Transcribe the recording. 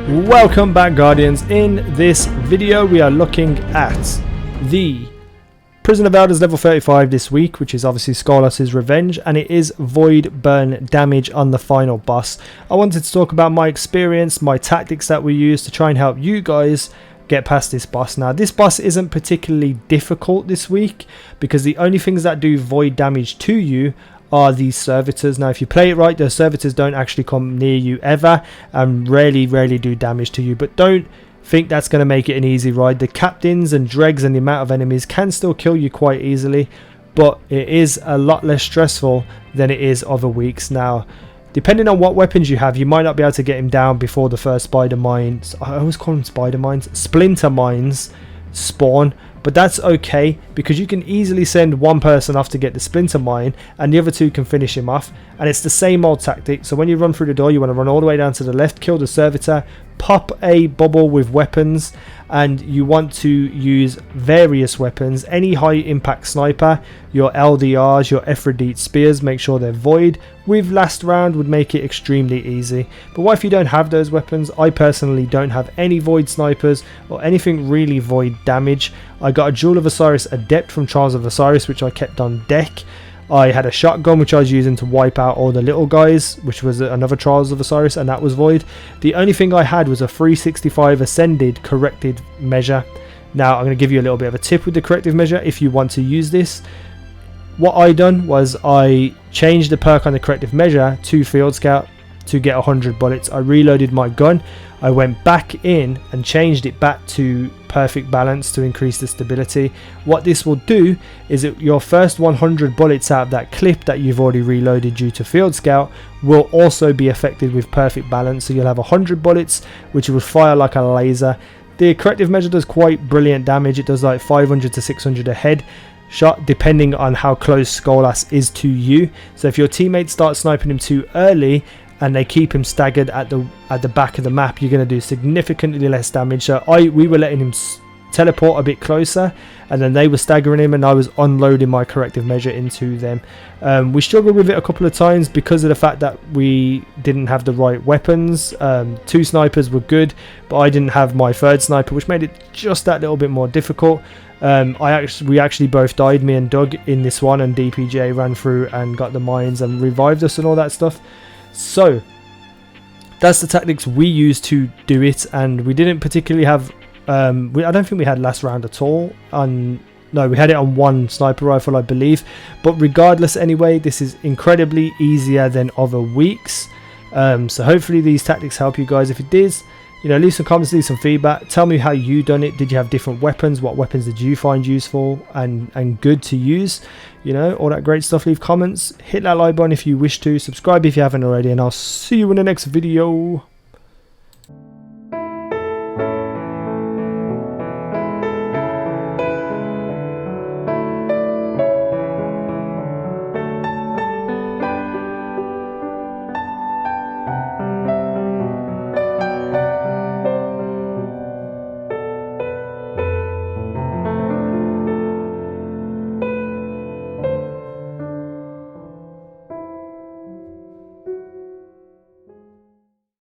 Welcome back, Guardians. In this video we are looking at the Prison of Elders level 35 this week, which is obviously Skolas' Revenge, and it is Void Burn damage on the final boss. I wanted to talk about my experience, my tactics that we use to try and help you guys get past this boss. Now this boss isn't particularly difficult this week because the only things that do void damage to you are these servitors. Now if you play it right, those servitors don't actually come near you ever and rarely do damage to you, but don't think that's going to make it an easy ride. The captains and dregs and the amount of enemies can still kill you quite easily, but it is a lot less stressful than it is other weeks. Now depending on what weapons you have, you might not be able to get him down before the first spider mines, I always call them spider mines, splinter mines spawn, but that's okay because you can easily send one person off to get the splinter mine and the other two can finish him off, and it's the same old tactic. So when you run through the door, you want to run all the way down to the left, kill the servitor, pop a bubble with weapons, and you want to use various weapons. Any high impact sniper, your LDRs, your Ephrodite spears, make sure they're void. With last round would make it extremely easy. But what if you don't have those weapons? I personally don't have any void snipers or anything really void damage. I got a Jewel of Osiris Adept from Trials of Osiris, which I kept on deck. I had a shotgun which I was using to wipe out all the little guys, which was another Trials of Osiris, and that was void. The only thing I had was a 365 Ascended corrected measure. Now I'm going to give you a little bit of a tip with the corrective measure if you want to use this. What I done was I changed the perk on the corrective measure to Field Scout to get 100 bullets. I reloaded my gun. I went back in and changed it back to perfect balance to increase the stability. What this will do is that your first 100 bullets out of that clip that you've already reloaded due to Field Scout will also be affected with perfect balance. So you'll have 100 bullets which will fire like a laser. The corrective measure does quite brilliant damage. It does like 500 to 600 a head shot depending on how close Skolas is to you. So if your teammates start sniping him too early and they keep him staggered at the back of the map, you're going to do significantly less damage. So we were letting him teleport a bit closer, and then they were staggering him, and I was unloading my corrective measure into them. We struggled with it a couple of times because of the fact that we didn't have the right weapons. Two snipers were good, but I didn't have my third sniper, which made it just that little bit more difficult. We actually both died, me and Doug, in this one, and DPJ ran through and got the mines and revived us and all that stuff. So that's the tactics we used to do it, and we didn't particularly have I don't think we had last round at all. No, we had it on one sniper rifle, I believe, but regardless anyway, this is incredibly easier than other weeks. So hopefully these tactics help you guys. If it did, leave some comments, leave some feedback, tell me how you done it. Did you have different weapons? What weapons did you find useful and good to use? All that great stuff. Leave comments, hit that like button if you wish to, subscribe if you haven't already, and I'll see you in the next video.